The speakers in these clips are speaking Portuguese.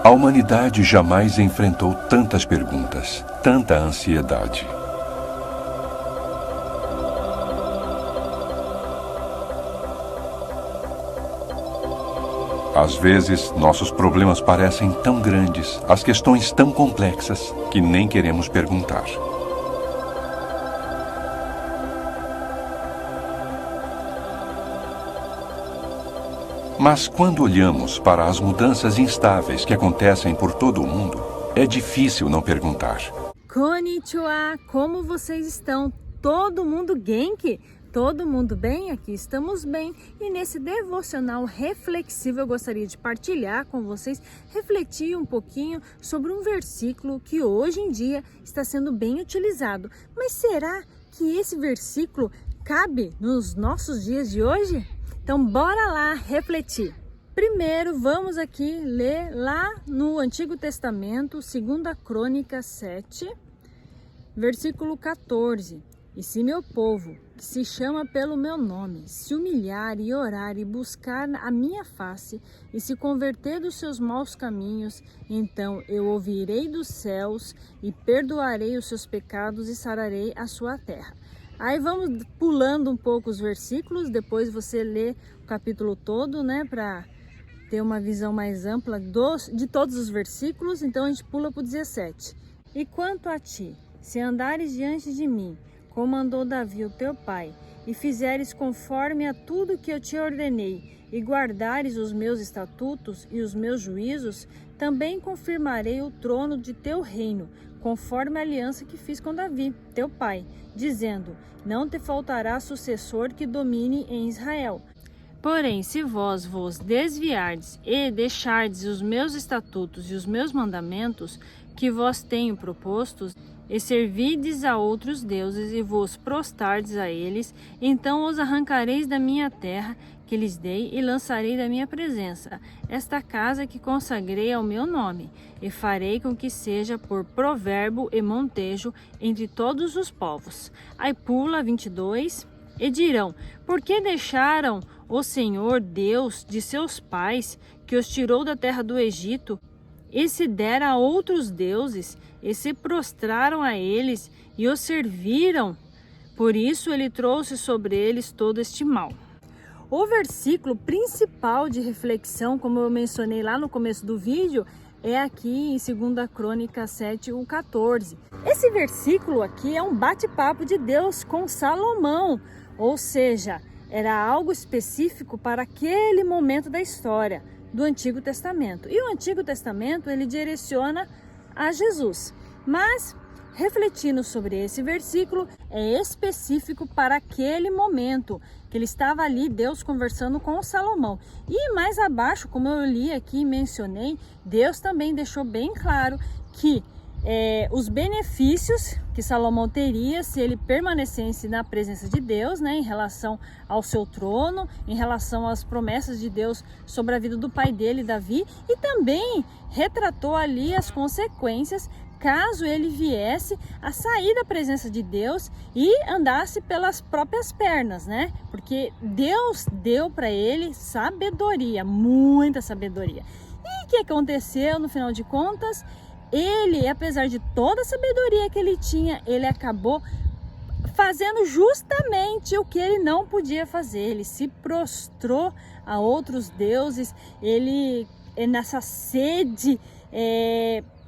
A humanidade jamais enfrentou tantas perguntas, tanta ansiedade. Às vezes, nossos problemas parecem tão grandes, as questões tão complexas, que nem queremos perguntar. Mas quando olhamos para as mudanças instáveis que acontecem por todo o mundo, é difícil não perguntar. Konnichiwa, como vocês estão? Todo mundo genki? Todo mundo bem? Aqui estamos bem. E nesse devocional reflexivo eu gostaria de partilhar com vocês, refletir um pouquinho sobre um versículo que hoje em dia está sendo bem utilizado. Mas será que esse versículo cabe nos nossos dias de hoje? Então bora lá refletir. Primeiro vamos aqui ler lá no Antigo Testamento, 2 Crônicas 7, versículo 14. E se meu povo, que se chama pelo meu nome, se humilhar e orar e buscar a minha face e se converter dos seus maus caminhos, então eu ouvirei dos céus e perdoarei os seus pecados e sararei a sua terra. Aí vamos pulando um pouco os versículos, depois você lê o capítulo todo, né, para ter uma visão mais ampla de todos os versículos. Então a gente pula para o 17. E quanto a ti, se andares diante de mim, como andou Davi o teu pai, e fizeres conforme a tudo que eu te ordenei, e guardares os meus estatutos e os meus juízos, também confirmarei o trono de teu reino, conforme a aliança que fiz com Davi, teu pai, dizendo, não te faltará sucessor que domine em Israel. Porém, se vós vos desviardes e deixardes os meus estatutos e os meus mandamentos, que vos tenho propostos, e servides a outros deuses e vos prostardes a eles, então os arrancareis da minha terra, que lhes dei, e lançarei da minha presença esta casa que consagrei ao meu nome, e farei com que seja por provérbio e montejo entre todos os povos. Aí pula 22, e dirão, por que deixaram o Senhor Deus de seus pais, que os tirou da terra do Egito, e se dera a outros deuses, e se prostraram a eles, e os serviram? Por isso ele trouxe sobre eles todo este mal. O versículo principal de reflexão, como eu mencionei lá no começo do vídeo, é aqui em 2 Crônicas 7, o 14. Esse versículo aqui é um bate-papo de Deus com Salomão, ou seja, era algo específico para aquele momento da história do Antigo Testamento. E o Antigo Testamento ele direciona a Jesus. Mas, refletindo sobre esse versículo, é específico para aquele momento que ele estava ali, Deus conversando com Salomão. E mais abaixo, como eu li aqui e mencionei, Deus também deixou bem claro que os benefícios que Salomão teria se ele permanecesse na presença de Deus, né, em relação ao seu trono, em relação às promessas de Deus sobre a vida do pai dele, Davi, e também retratou ali as consequências caso ele viesse a sair da presença de Deus e andasse pelas próprias pernas, né? Porque Deus deu para ele sabedoria, muita sabedoria. E o que aconteceu no final de contas? Ele, apesar de toda a sabedoria que ele tinha, ele acabou fazendo justamente o que ele não podia fazer. Ele se prostrou a outros deuses, ele nessa sede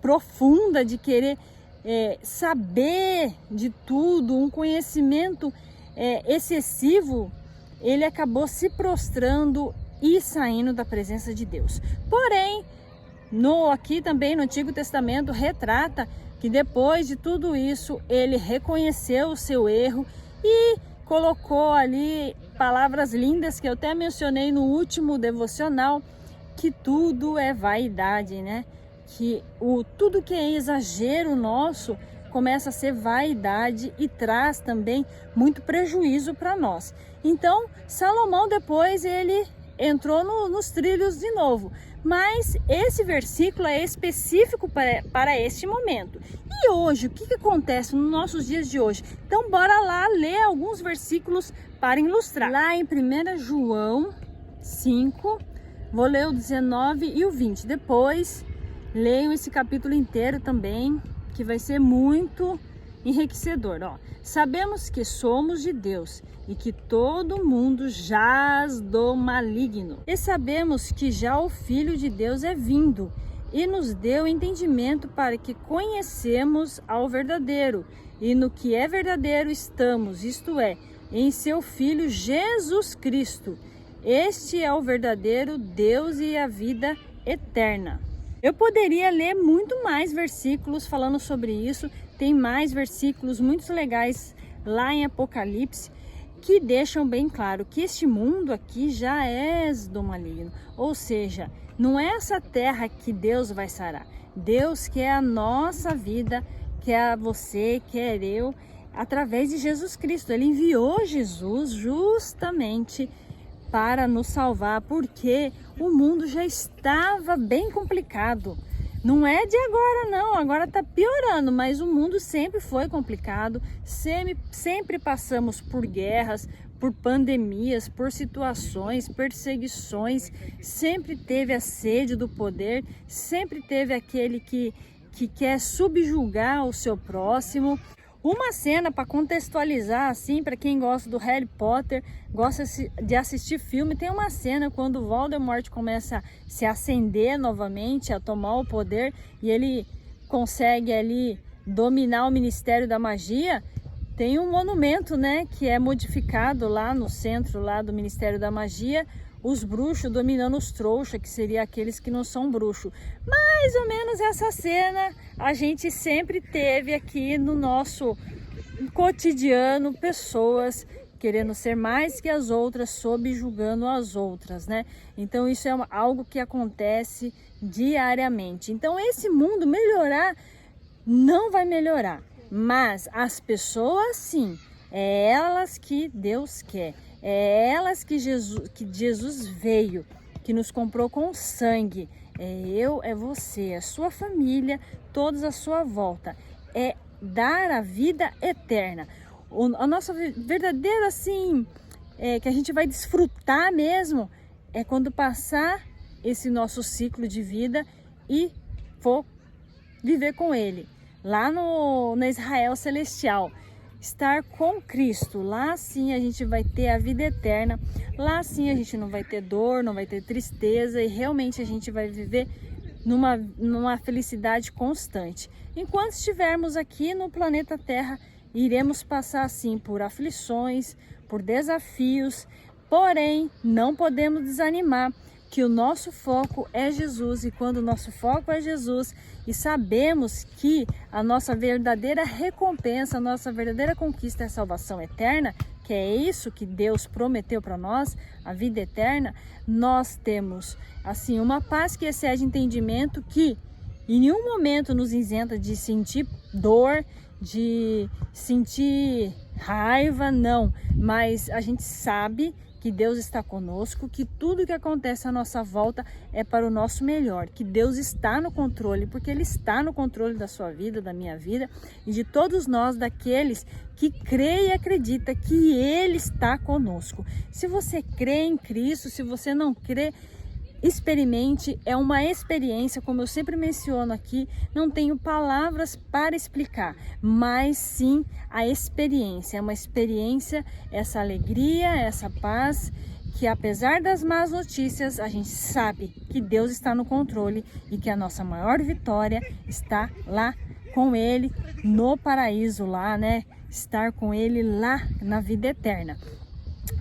profunda de querer saber de tudo, um conhecimento excessivo, ele acabou se prostrando e saindo da presença de Deus. Porém, aqui também no Antigo Testamento retrata que depois de tudo isso ele reconheceu o seu erro e colocou ali palavras lindas que eu até mencionei no último devocional, que tudo é vaidade, né? Que tudo que é exagero nosso começa a ser vaidade e traz também muito prejuízo para nós. Então Salomão depois ele entrou nos trilhos de novo. Mas esse versículo é específico para este momento. E hoje, o que acontece nos nossos dias de hoje? Então, bora lá ler alguns versículos para ilustrar. Lá em 1 João 5, vou ler o 19 e o 20. Depois Leiam esse capítulo inteiro também, que vai ser muito enriquecedor. Ó, sabemos que somos de Deus e que todo mundo jaz do maligno. E sabemos que já o Filho de Deus é vindo e nos deu entendimento para que conhecemos ao verdadeiro. E no que é verdadeiro estamos, isto é, em seu Filho Jesus Cristo. Este é o verdadeiro Deus e a vida eterna. Eu poderia ler muito mais versículos falando sobre isso. Tem mais versículos muito legais lá em Apocalipse que deixam bem claro que este mundo aqui já é do maligno. Ou seja, não é essa terra que Deus vai sarar. Deus quer a nossa vida, quer você, quer eu, através de Jesus Cristo. Ele enviou Jesus justamente para nos salvar, porque o mundo já estava bem complicado. Não é de agora não, agora está piorando, mas o mundo sempre foi complicado, sempre passamos por guerras, por pandemias, por situações, perseguições, sempre teve a sede do poder, sempre teve aquele que quer subjugar o seu próximo. Uma cena para contextualizar, assim, para quem gosta do Harry Potter, gosta de assistir filme, tem uma cena quando o Voldemort começa a se acender novamente, a tomar o poder, e ele consegue ali dominar o Ministério da Magia. Tem um monumento, né, que é modificado lá no centro lá do Ministério da Magia, os bruxos dominando os trouxas, que seriam aqueles que não são bruxos. Mais ou menos essa cena a gente sempre teve aqui no nosso cotidiano, pessoas querendo ser mais que as outras, subjugando as outras, né? Então isso é algo que acontece diariamente. Então esse mundo melhorar não vai melhorar, mas as pessoas sim, é elas que Deus quer. É elas que Jesus veio, que nos comprou com sangue. É eu, é você, a sua família, todos à sua volta. É dar a vida eterna. A nossa verdadeira, assim, que a gente vai desfrutar mesmo, é quando passar esse nosso ciclo de vida e for viver com Ele, lá na Israel Celestial. Estar com Cristo, lá sim a gente vai ter a vida eterna, lá sim a gente não vai ter dor, não vai ter tristeza e realmente a gente vai viver numa felicidade constante. Enquanto estivermos aqui no planeta Terra, iremos passar assim por aflições, por desafios, porém não podemos desanimar, que o nosso foco é Jesus, e quando o nosso foco é Jesus e sabemos que a nossa verdadeira recompensa, a nossa verdadeira conquista é a salvação eterna, que é isso que Deus prometeu para nós, a vida eterna, nós temos assim uma paz que excede entendimento, que em nenhum momento nos isenta de sentir dor, de sentir raiva, não, mas a gente sabe que Deus está conosco, que tudo que acontece à nossa volta é para o nosso melhor, que Deus está no controle, porque Ele está no controle da sua vida, da minha vida e de todos nós, daqueles que crê e acredita que Ele está conosco. Se você crê em Cristo, se você não crê, experimente, é uma experiência, como eu sempre menciono aqui, não tenho palavras para explicar, mas sim a experiência, é uma experiência, essa alegria, essa paz, que apesar das más notícias, a gente sabe que Deus está no controle e que a nossa maior vitória está lá com Ele, no paraíso lá, né? Estar com Ele lá na vida eterna.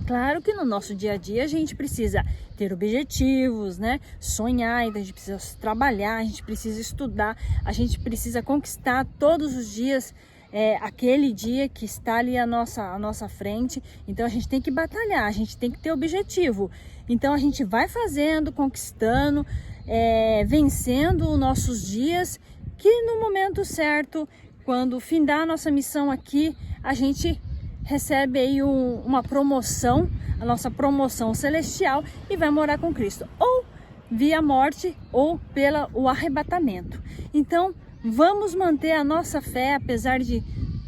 Claro que no nosso dia a dia a gente precisa ter objetivos, né? Sonhar, então a gente precisa trabalhar, a gente precisa estudar, a gente precisa conquistar todos os dias aquele dia que está ali à nossa frente. Então a gente tem que batalhar, a gente tem que ter objetivo. Então a gente vai fazendo, conquistando, vencendo os nossos dias, que no momento certo, quando findar a nossa missão aqui, a gente recebe aí uma promoção, a nossa promoção celestial, e vai morar com Cristo, ou via morte ou pelo arrebatamento. Então vamos manter a nossa fé, apesar de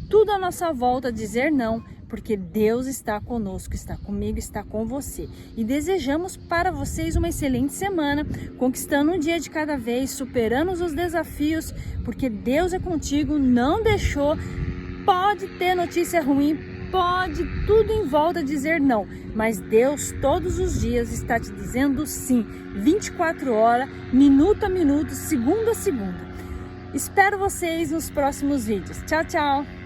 tudo à nossa volta dizer não, porque Deus está conosco, está comigo, está com você. E desejamos para vocês uma excelente semana, conquistando um dia de cada vez, superando os desafios, porque Deus é contigo, não deixou. Pode ter notícia ruim, pode tudo em volta dizer não, mas Deus todos os dias está te dizendo sim, 24 horas, minuto a minuto, segundo a segundo. Espero vocês nos próximos vídeos. Tchau, tchau!